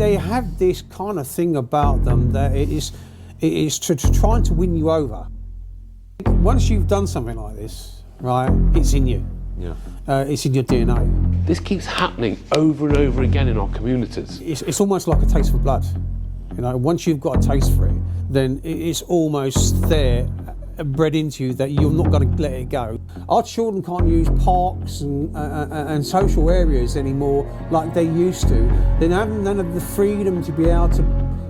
they have this kind of thing about them that it is trying to win you over. Once you've done something like this, right, it's in you. Yeah. It's in your DNA. This keeps happening over and over again in our communities. It's almost like a taste for blood. You know, once you've got a taste for it, then it's almost there, bred into you, that you're not going to let it go. Our children can't use parks and social areas anymore like they used to. They don't have none of the freedom to be able to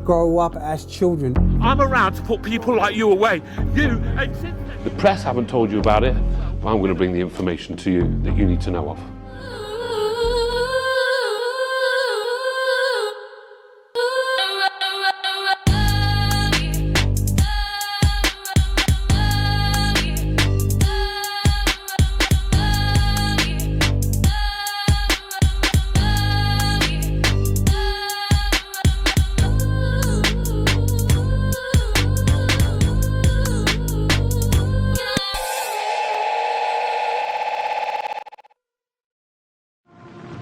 grow up as children. I'm around to put people like you away. The press haven't told you about it, but I'm going to bring the information to you that you need to know of.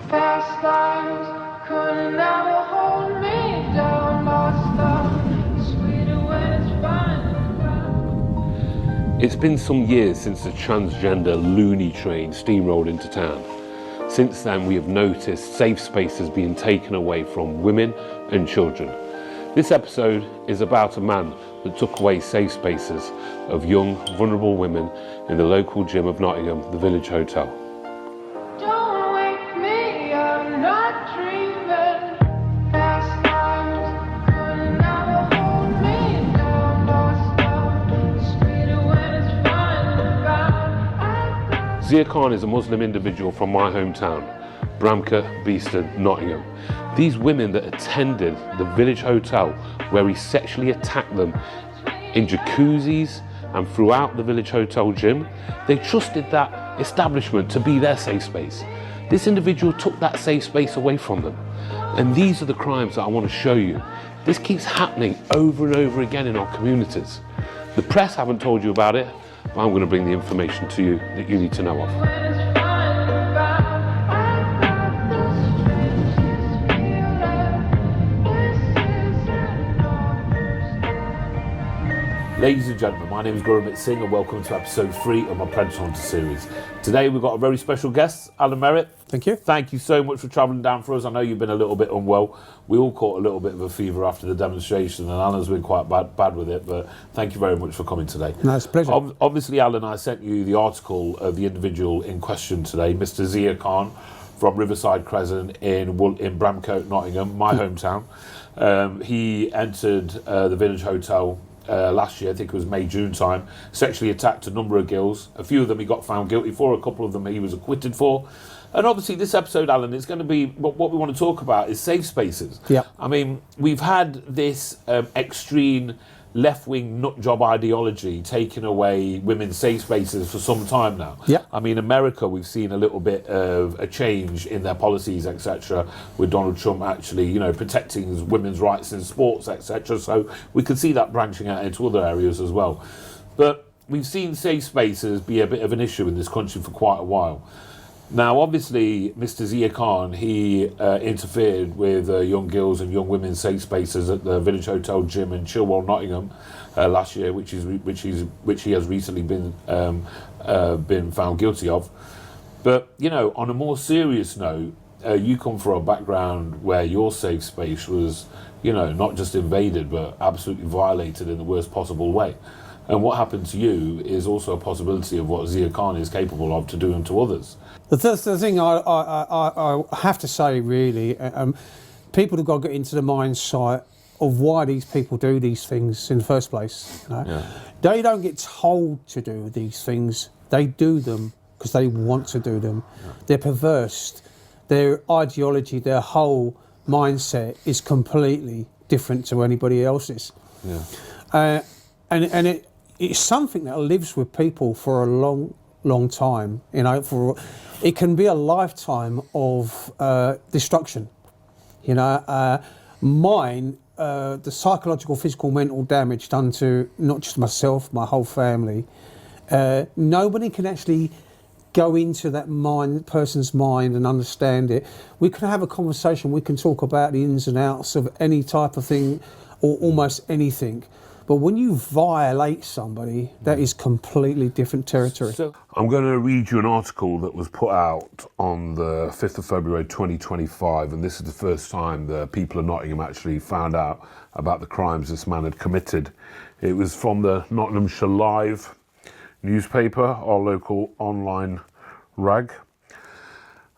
Past lives could never hold me down. Lost love, sweeter when it's fine. It's been some years since the transgender loony train steamrolled into town. Since then, we have noticed safe spaces being taken away from women and children. This episode is about a man that took away safe spaces of young, vulnerable women in the local gym of Nottingham, the Village Hotel. Don't wake me, I'm not dreaming. Past lives could never hold me down. Lost love, sweeter when it's fine. Zia Khan is a Muslim individual from my hometown, Bramcote, Beeston, Nottingham. These women that attended the Village Hotel, where he sexually attacked them in jacuzzis and throughout the Village Hotel gym, they trusted that establishment to be their safe space. This individual took that safe space away from them. And these are the crimes that I want to show you. This keeps happening over and over again in our communities. The press haven't told you about it, but I'm going to bring the information to you that you need to know of. When it's fine, I got the strangest feeling. This isn't all. Ladies and gentlemen, my name is Gurumit Singh and welcome to episode 3 of my Predator Hunter series. Today we've got a very special guest, Alan Merritt. Thank you. Thank you so much for travelling down for us. I know you've been a little bit unwell. We all caught a little bit of a fever after the demonstration and Alan's been quite bad with it, but thank you very much for coming today. No, it's a pleasure. Obviously, Alan, I sent you the article of the individual in question today, Mr. Zia Khan from Riverside Crescent in Bramcote, Nottingham, my hometown. He entered the Village Hotel last year, I think it was May, June time, sexually attacked a number of girls. A few of them he got found guilty for, a couple of them he was acquitted for. And obviously this episode, Alan, is going to be, what we want to talk about is safe spaces. Yeah. I mean, we've had this extreme left-wing nut job ideology taking away women's safe spaces for some time now. Yeah. I mean, America, we've seen a little bit of a change in their policies, etc., with Donald Trump actually, you know, protecting women's rights in sports, etc. So we could see that branching out into other areas as well. But we've seen safe spaces be a bit of an issue in this country for quite a while. Now, obviously, Mr. Zia Khan, he interfered with young girls and young women's safe spaces at the Village Hotel gym in Chilwell, Nottingham, last year, which he has recently been found guilty of. But you know, on a more serious note, you come from a background where your safe space was, you know, not just invaded but absolutely violated in the worst possible way. And what happened to you is also a possibility of what Zia Khan is capable of to do unto others. The thing I have to say, really, people have got to get into the mindset of why these people do these things in the first place. You know? Yeah. They don't get told to do these things. They do them because they want to do them. Yeah. They're perverse. Their ideology, their whole mindset is completely different to anybody else's. Yeah. And it's something that lives with people for a long time. You know, it can be a lifetime of destruction. You know, the psychological, physical, mental damage done to not just myself, my whole family. Nobody can actually go into that person's mind and understand it. We can have a conversation. We can talk about the ins and outs of any type of thing, or almost anything. But when you violate somebody, that is completely different territory. So I'm going to read you an article that was put out on the 5th of February 2025, and this is the first time the people of Nottingham actually found out about the crimes this man had committed. It was from the Nottinghamshire Live newspaper, our local online rag.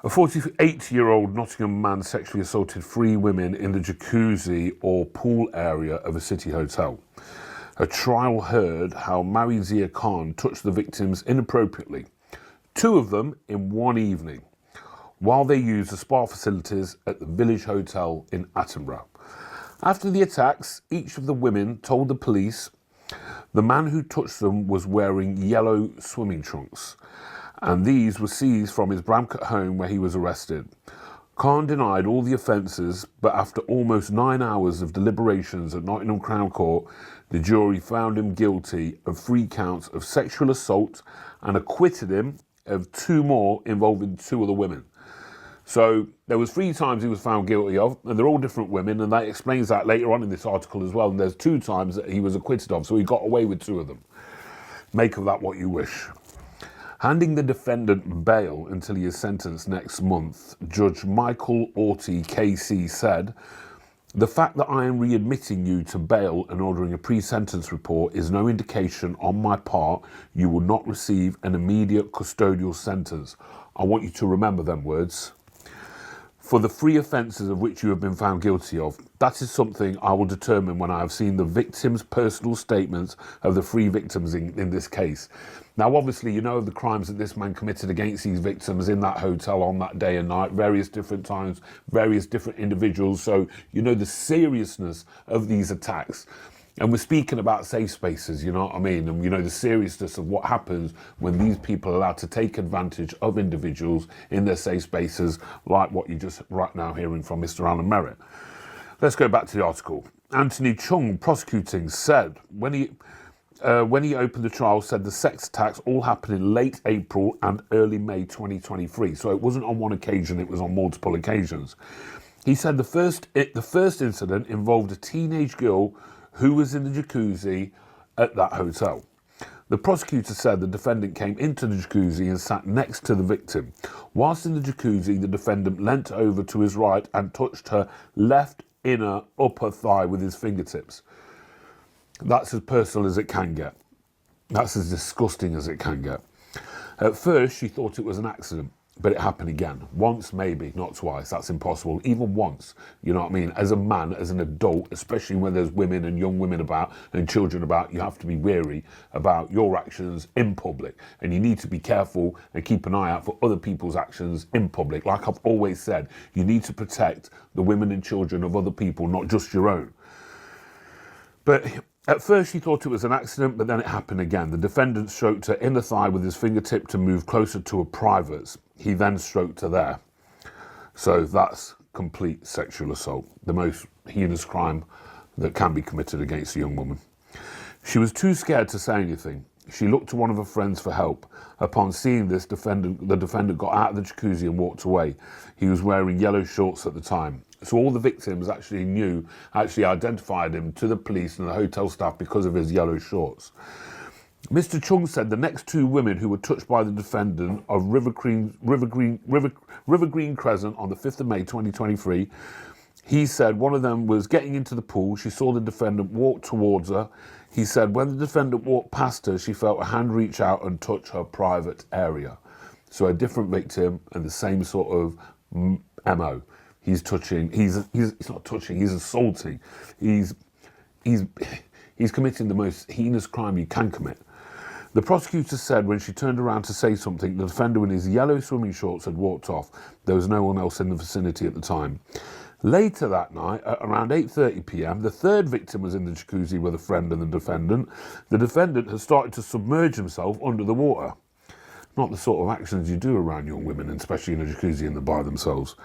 A 48-year-old Nottingham man sexually assaulted 3 women in the jacuzzi or pool area of a city hotel. A trial heard how Marizia Khan touched the victims inappropriately, 2 of them in one evening, while they used the spa facilities at the Village Hotel in Attenborough. After the attacks, each of the women told the police the man who touched them was wearing yellow swimming trunks, and these were seized from his Bramcote home where he was arrested. Khan denied all the offences, but after almost 9 hours of deliberations at Nottingham Crown Court, the jury found him guilty of 3 counts of sexual assault and acquitted him of 2 more involving 2 other women. So there was 3 times he was found guilty of, and they're all different women, and that explains that later on in this article as well. And there's 2 times that he was acquitted of, so he got away with 2 of them. Make of that what you wish. Handing the defendant bail until he is sentenced next month, Judge Michael Orty KC said, "The fact that I am readmitting you to bail and ordering a pre-sentence report is no indication on my part you will not receive an immediate custodial sentence." I want you to remember them words. "For the 3 offences of which you have been found guilty of, that is something I will determine when I have seen the victims' personal statements of the 3 victims in this case." Now, obviously, you know of the crimes that this man committed against these victims in that hotel on that day and night, various different times, various different individuals. So you know the seriousness of these attacks. And we're speaking about safe spaces, you know what I mean? And you know the seriousness of what happens when these people are allowed to take advantage of individuals in their safe spaces, like what you're just right now hearing from Mr. Alan Merritt. Let's go back to the article. Anthony Chung, prosecuting, said when he opened the trial, said the sex attacks all happened in late April and early May 2023. So it wasn't on one occasion, it was on multiple occasions. He said the first incident involved a teenage girl who was in the jacuzzi at that hotel. The prosecutor said the defendant came into the jacuzzi and sat next to the victim. Whilst in the jacuzzi, the defendant leant over to his right and touched her left inner upper thigh with his fingertips. That's as personal as it can get. That's as disgusting as it can get. At first, she thought it was an accident, but it happened again. Once, maybe, not twice. That's impossible. Even once, you know what I mean? As a man, as an adult, especially when there's women and young women about and children about, you have to be wary about your actions in public. And you need to be careful and keep an eye out for other people's actions in public. Like I've always said, you need to protect the women and children of other people, not just your own. But at first she thought it was an accident, but then it happened again. The defendant stroked her inner thigh with his fingertip to move closer to her privates. He then stroked her there. So that's complete sexual assault, the most heinous crime that can be committed against a young woman. She was too scared to say anything. She looked to one of her friends for help. Upon seeing this, the defendant got out of the jacuzzi and walked away. He was wearing yellow shorts at the time. So all the victims actually identified him to the police and the hotel staff because of his yellow shorts. Mr. Chung said the next 2 women who were touched by the defendant of River Green Crescent on the 5th of May 2023, he said one of them was getting into the pool. She saw the defendant walk towards her. He said when the defendant walked past her, she felt a hand reach out and touch her private area. So a different victim and the same sort of MO. He's touching. He's not touching. He's assaulting. He's committing the most heinous crime you can commit. The prosecutor said when she turned around to say something, the defender in his yellow swimming shorts had walked off. There was no one else in the vicinity at the time. Later that night, at around 8:30 p.m, the 3rd victim was in the jacuzzi with a friend and the defendant. The defendant had started to submerge himself under the water. Not the sort of actions you do around young women, especially in a jacuzzi and they're by themselves.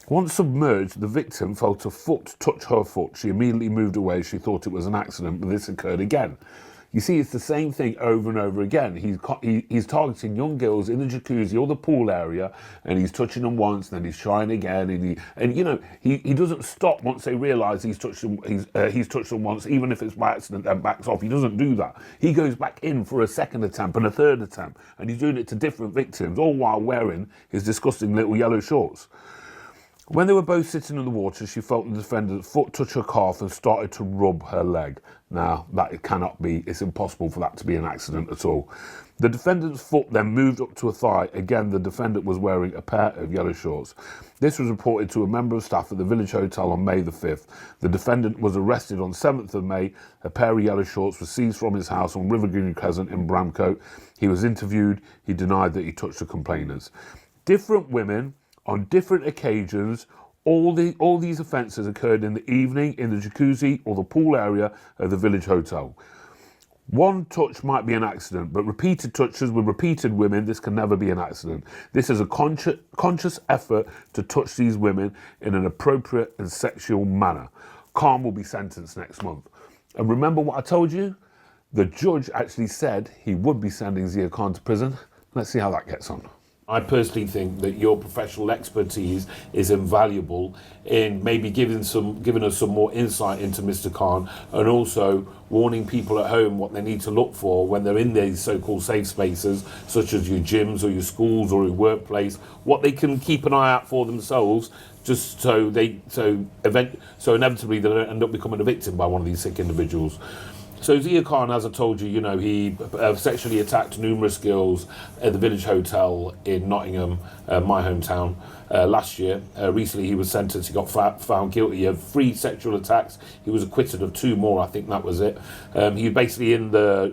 Once submerged, the victim felt a foot touch her foot. She immediately moved away. She thought it was an accident, but this occurred again. You see, it's the same thing over and over again. He's targeting young girls in the jacuzzi or the pool area, and he's touching them once, and then he's trying again, and he doesn't stop once they realise he's touched them. He's touched them once, even if it's by accident, and backs off. He doesn't do that. He goes back in for a second attempt and a third attempt, and he's doing it to different victims, all while wearing his disgusting little yellow shorts. When they were both sitting in the water, she felt the defendant's foot touch her calf and started to rub her leg. Now, that cannot be, it's impossible for that to be an accident at all. The defendant's foot then moved up to her thigh. Again, the defendant was wearing a pair of yellow shorts. This was reported to a member of staff at the Village Hotel on May the 5th. The defendant was arrested on 7th of May. A pair of yellow shorts were seized from his house on River Green Crescent in Bramcote. He was interviewed. He denied that he touched the complainers. Different women on different occasions. All these offences occurred in the evening in the jacuzzi or the pool area of the Village Hotel. One touch might be an accident, but repeated touches with repeated women, this can never be an accident. This is a conscious effort to touch these women in an appropriate and sexual manner. Khan will be sentenced next month. And remember what I told you? The judge actually said he would be sending Zia Khan to prison. Let's see how that gets on. I personally think that your professional expertise is invaluable in maybe giving us some more insight into Mr. Khan, and also warning people at home what they need to look for when they're in these so-called safe spaces, such as your gyms or your schools or your workplace, what they can keep an eye out for themselves, just so inevitably they don't end up becoming a victim by one of these sick individuals. So Zia Khan, as I told you, he sexually attacked numerous girls at the Village Hotel in Nottingham, my hometown, last year. Recently he was sentenced. He got found guilty of 3 sexual attacks. He was acquitted of 2 more, I think that was it. He was basically in the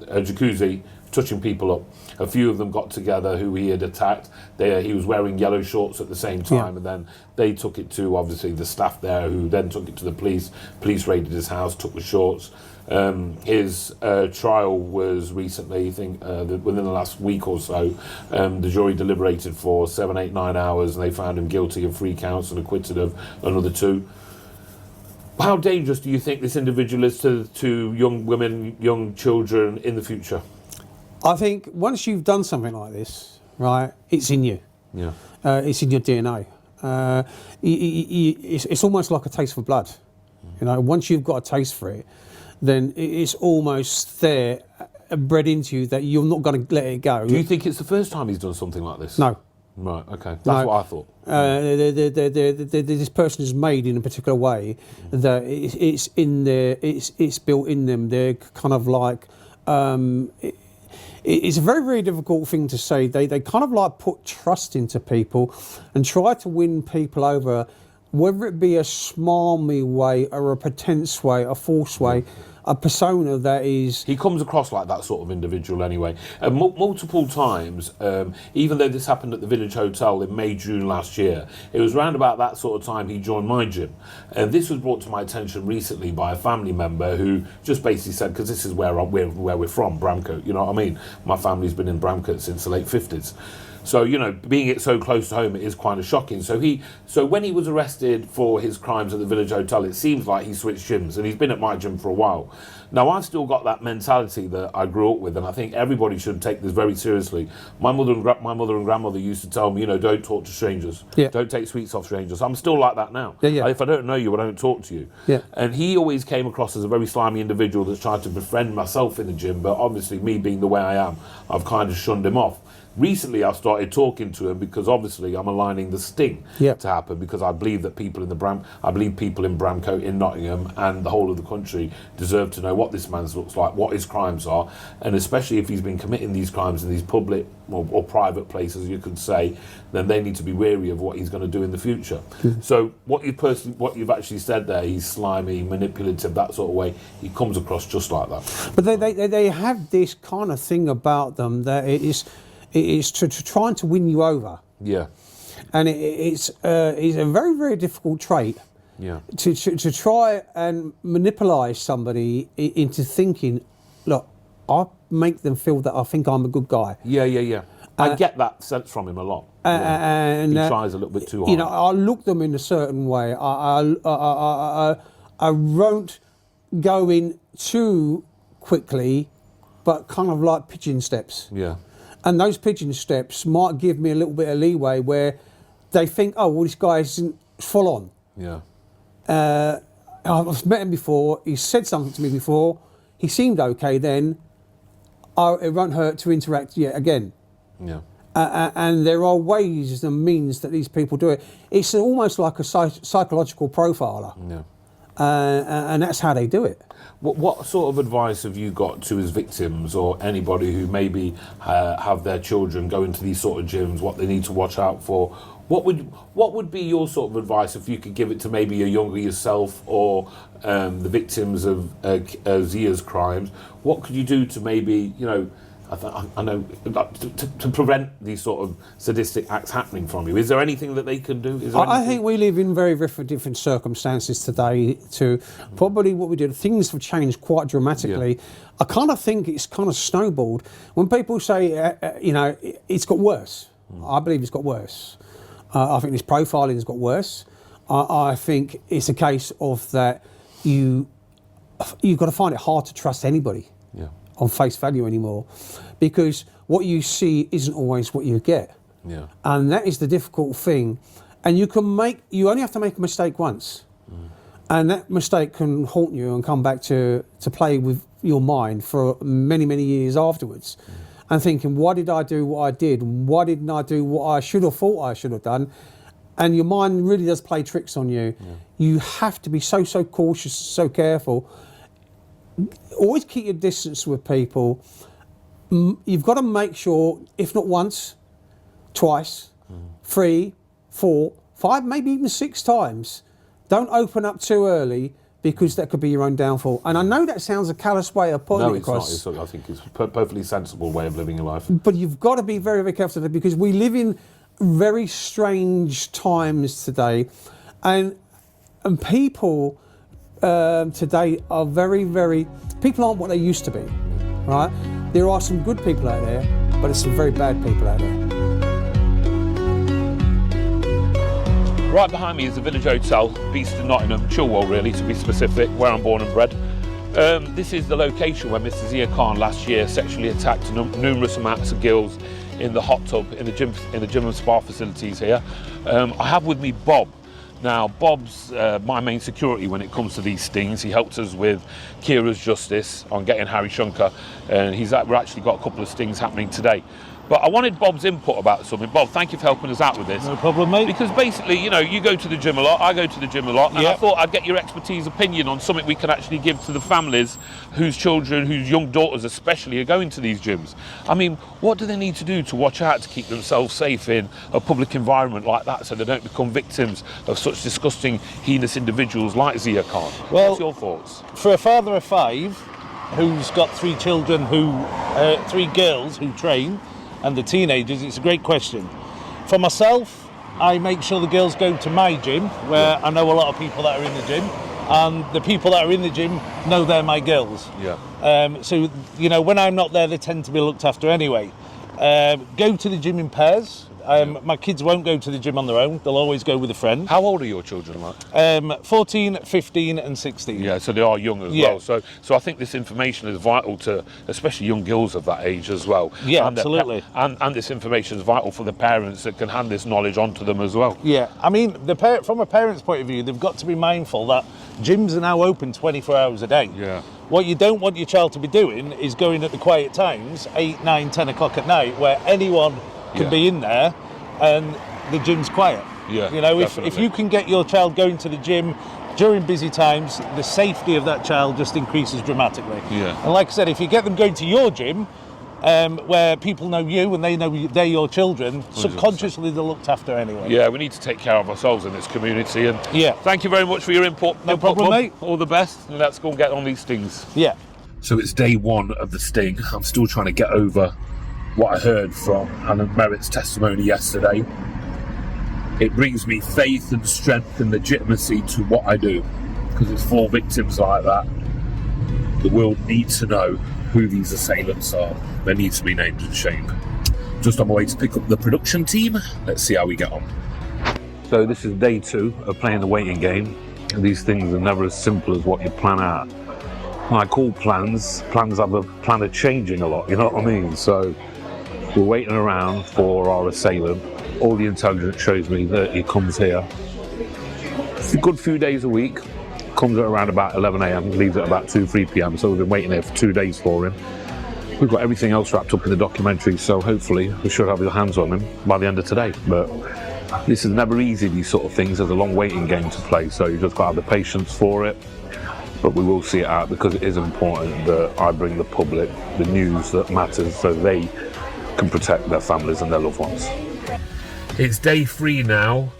jacuzzi touching people up. A few of them got together who he had attacked. He was wearing yellow shorts at the same time, and then they took it to, obviously, the staff there, who then took it to the police. Police raided his house, took the shorts. His trial was recently, I think, within the last week or so. The jury deliberated for 7, 8, 9 hours, and they found him guilty of 3 counts and acquitted of another 2. How dangerous do you think this individual is to young women, young children in the future? I think once you've done something like this, right, it's in you. Yeah. It's in your DNA. It's almost like a taste for blood. Once you've got a taste for it, then it's almost there, bred into you, that you're not going to let it go. Do you think it's the first time he's done something like this? No. Right, okay. That's what I thought. This person is made in a particular way that it's in there, it's built in them. They're kind of like... It's a very, very difficult thing to say. They kind of like put trust into people and try to win people over, whether it be a smarmy way or a pretense way, a false way, a persona that is... He comes across like that sort of individual anyway. Multiple times, even though this happened at the Village Hotel in May, June last year, it was around about that sort of time he joined my gym. And this was brought to my attention recently by a family member who just basically said, because this is where we're from, Bramcote, you know what I mean? My family's been in Bramcote since the late 50s. So, being it so close to home, it is kind of shocking. So when he was arrested for his crimes at the Village Hotel, it seems like he switched gyms, and he's been at my gym for a while. Now, I've still got that mentality that I grew up with, and I think everybody should take this very seriously. My mother and grandmother used to tell me, don't talk to strangers. Yeah. Don't take sweets off strangers. I'm still like that now. Yeah. If I don't know you, I don't talk to you. Yeah. And he always came across as a very slimy individual that's tried to befriend myself in the gym, but obviously me being the way I am, I've kind of shunned him off. Recently, I've started talking to him because obviously I'm aligning the sting to happen, because I believe that people in Bramcote, in Nottingham, and the whole of the country deserve to know what this man looks like, what his crimes are, and especially if he's been committing these crimes in these public or private places, you could say, then they need to be wary of what he's going to do in the future. So what you've actually said there, he's slimy, manipulative, that sort of way. He comes across just like that. But they have this kind of thing about them that it is to trying to win you over. Yeah. And it's a very, very difficult trait. Yeah. To try and manipulate somebody into thinking, look, I'll make them feel that I think I'm a good guy. Yeah. I get that sense from him a lot. And he tries a little bit too hard. I look them in a certain way. I won't go in too quickly, but kind of like pigeon steps. Yeah. And those pigeon steps might give me a little bit of leeway where they think, oh, well, this guy isn't full on. Yeah. I've met him before. He said something to me before. He seemed okay then. It won't hurt to interact yet again. Yeah. And there are ways and means that these people do it. It's almost like a psychological profiler. Yeah. And that's how they do it. What sort of advice have you got to his victims or anybody who maybe have their children go into these sort of gyms, what they need to watch out for? What would be your sort of advice if you could give it to maybe a younger yourself or the victims of Zia's crimes? What could you do to maybe, you know, I know, to prevent these sort of sadistic acts happening from you? Is there anything that they can do? I think we live in very different circumstances today to probably what we did. Things have changed quite dramatically. Yeah. I kind of think it's kind of snowballed. When people say, you know, it's got worse, I believe it's got worse. I think this profiling has got worse. I think it's a case of that you've got to find it hard to trust anybody. Yeah. On face value anymore, because what you see isn't always what you get. Yeah. And that is the difficult thing. And you only have to make a mistake once. And that mistake can haunt you and come back to play with your mind for many years afterwards. And thinking, why did I do what I did? Why didn't I do what I should have thought I should have done? And your mind really does play tricks on you. Yeah. You have to be so cautious, so careful. Always keep your distance with people. You've got to make sure, if not once, twice, 3, 4, 5, maybe even 6 times, don't open up too early, because that could be your own downfall. And I know that sounds a callous way of putting it across. No, it's not. I think it's a perfectly sensible way of living your life. But you've got to be very careful today, because we live in very strange times today, and people today are very. People aren't what they used to be, right? There are some good people out there, but there's some very bad people out there. Right behind me is the Village Hotel, Beeston, Nottingham, Chilwell really to be specific, where I'm born and bred. This is the location where Mr. Zia Khan last year sexually attacked numerous amounts of girls in the hot tub in the gym and spa facilities here. I have with me Bob. Now, Bob's my main security when it comes to these stings. He helped us with Kira's Justice on getting Harry Shunker, and we're actually got a couple of stings happening today. But I wanted Bob's input about something. Bob, thank you for helping us out with this. No problem, mate. Because basically, you know, you go to the gym a lot, I go to the gym a lot, and Yep. I thought I'd get your expertise opinion on something we can actually give to the families whose children, whose young daughters especially, are going to these gyms. I mean, what do they need to do to watch out to keep themselves safe in a public environment like that, so they don't become victims of such disgusting, heinous individuals like Zia Khan? Well, what's your thoughts? For a father of 5 who's got 3 children 3 girls who train, and the teenagers, it's a great question. For myself, I make sure the girls go to my gym, where I know a lot of people that are in the gym, and the people that are in the gym know they're my girls. Yeah. So, you know, when I'm not there, they tend to be looked after anyway. Go to the gym in pairs. My kids won't go to the gym on their own. They'll always go with a friend. How old are your children, like? 14, 15 and 16. Yeah, so they are young as Yeah. well. So I think this information is vital to, especially young girls of that age as well. Yeah, and absolutely. And this information is vital for the parents that can hand this knowledge on to them as well. Yeah, I mean, from a parent's point of view, they've got to be mindful that gyms are now open 24 hours a day. Yeah. What you don't want your child to be doing is going at the quiet times, 8, 9, 10 o'clock at night, where anyone can Yeah. be in there and the gym's quiet. Yeah, You know, if definitely. you can get your child going to the gym during busy times, the safety of that child just increases dramatically. Yeah. And like I said, if you get them going to your gym, where people know you and they know they're your children, subconsciously they're looked after anyway. Yeah, we need to take care of ourselves in this community. And Yeah. thank you very much for your input. No problem, Bob. mate. All the best, and let's go and get on these things. Yeah. So it's day 1 of the sting. I'm still trying to get over what I heard from Hannah Merritt's testimony yesterday. It brings me faith and strength and legitimacy to what I do, because it's for victims like that. The world needs to know who these assailants are. They need to be named and shamed. Just on my way to pick up the production team. Let's see how we get on. So this is day 2 of playing the waiting game. And these things are never as simple as what you plan out. like all plans have a plan of changing a lot, you know what I mean? So we're waiting around for our assailant. All the intelligence shows me that he comes here a good few days a week, comes at around about 11 a.m, leaves at about 3 p.m, so we've been waiting here for 2 days for him. We've got everything else wrapped up in the documentary, so hopefully we should have our hands on him by the end of today. But this is never easy, these sort of things. There's a long waiting game to play, so you just got to have the patience for it. But we will see it out, because it is important that I bring the public the news that matters, so they can protect their families and their loved ones. It's day 3 now.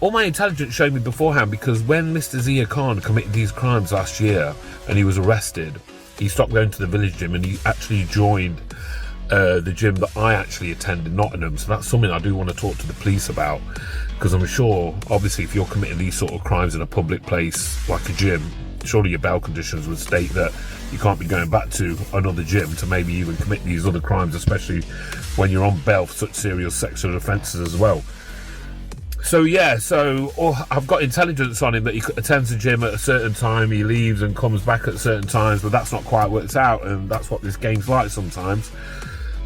All my intelligence showed me beforehand, because when Mr. Zia Khan committed these crimes last year and he was arrested, he stopped going to the village gym and he actually joined the gym that I actually attend in Nottingham. So that's something I do want to talk to the police about, because I'm sure, obviously, if you're committing these sort of crimes in a public place like a gym, surely your bail conditions would state that you can't be going back to another gym to maybe even commit these other crimes, especially when you're on bail for such serious sexual offences as well. So yeah, I've got intelligence on him that he attends the gym at a certain time, he leaves and comes back at certain times, but that's not quite worked out, and that's what this game's like sometimes.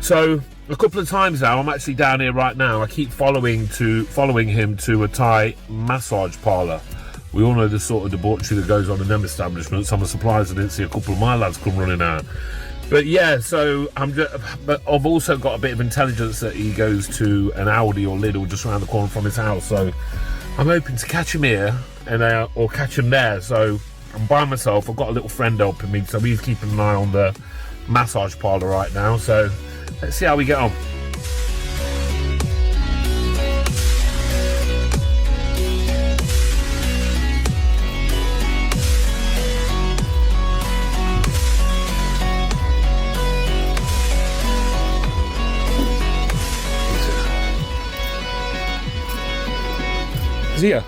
So a couple of times now, I'm actually down here right now. I keep following him to a Thai massage parlour. We all know the sort of debauchery that goes on in them establishments. I'm surprised I didn't see a couple of my lads come running out. But yeah, but I've also got a bit of intelligence that he goes to an Aldi or Lidl just around the corner from his house. So I'm hoping to catch him here or catch him there. So I'm by myself. I've got a little friend helping me, so he's keeping an eye on the massage parlour right now. So let's see how we get on. Zia,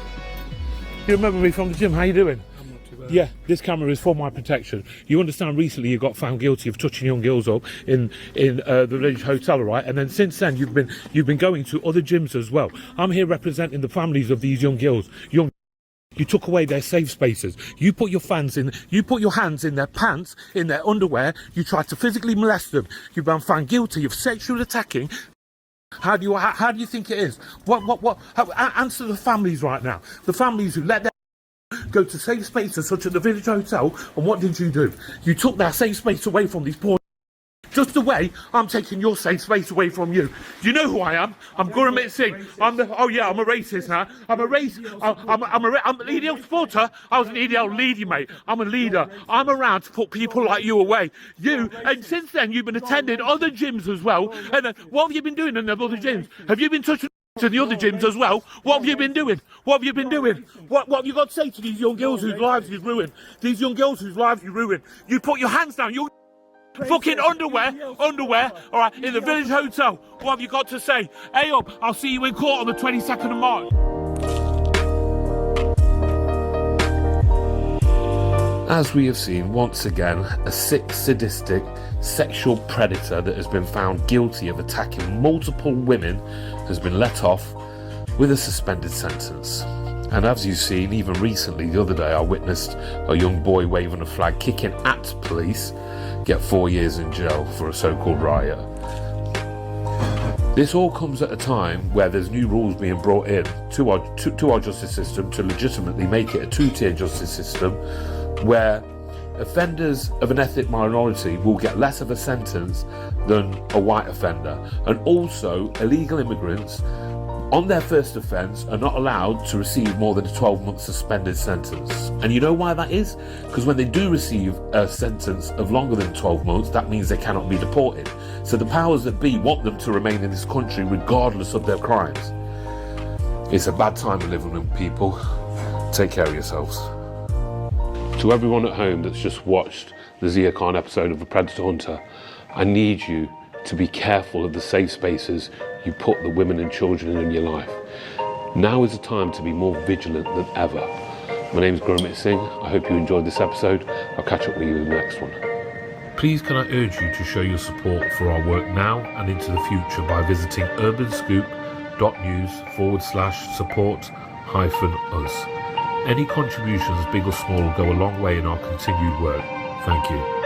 you remember me from the gym? How you doing? I'm not too bad. Yeah, this camera is for my protection. You understand, recently you got found guilty of touching young girls up in the Village Hotel, right? And then since then you've been going to other gyms as well. I'm here representing the families of these young girls. You took away their safe spaces. You put your hands in their pants, in their underwear. You tried to physically molest them. You've been found guilty of sexual attacking. How do you think it is? Answer the families right now. The families who let their go to safe spaces such as the Village Hotel, and what did you do? You took their safe space away from these poor. Just the way I'm taking your safe space away from you. You know who I am? I'm Gurmit Singh. I'm a racist now. I'm an EDL supporter. I was an EDL leader, mate. I'm a leader. I'm around to put people like you away. And since then you've been attending other gyms as well. And what have you been doing in the other gyms? Have you been touching to the other gyms as well? What have you been doing? What have you been doing? What have you got to say to these young girls whose lives you've ruined? These young girls whose lives you ruined. You put your hands down. You fucking underwear, all right, in the Village Hotel. What have you got to say? Hey up, I'll see you in court on the 22nd of March. As we have seen, once again, a sick, sadistic, sexual predator that has been found guilty of attacking multiple women has been let off with a suspended sentence. And as you've seen, even recently, the other day, I witnessed a young boy waving a flag, kicking at police, get 4 years in jail for a so-called riot. This all comes at a time where there's new rules being brought in to our justice system to legitimately make it a two-tier justice system, where offenders of an ethnic minority will get less of a sentence than a white offender, and also illegal immigrants on their first offence are not allowed to receive more than a 12-month suspended sentence. And you know why that is? Because when they do receive a sentence of longer than 12 months, that means they cannot be deported. So the powers that be want them to remain in this country regardless of their crimes. It's a bad time to live with people. Take care of yourselves. To everyone at home that's just watched the Zia Khan episode of The Predator Hunter, I need you to be careful of the safe spaces you put the women and children in your life. Now is the time to be more vigilant than ever. My name is Gurmit Singh. I hope you enjoyed this episode. I'll catch up with you in the next one. Please can I urge you to show your support for our work now and into the future by visiting urbanscoop.news/support-us. Any contributions, big or small, will go a long way in our continued work. Thank you.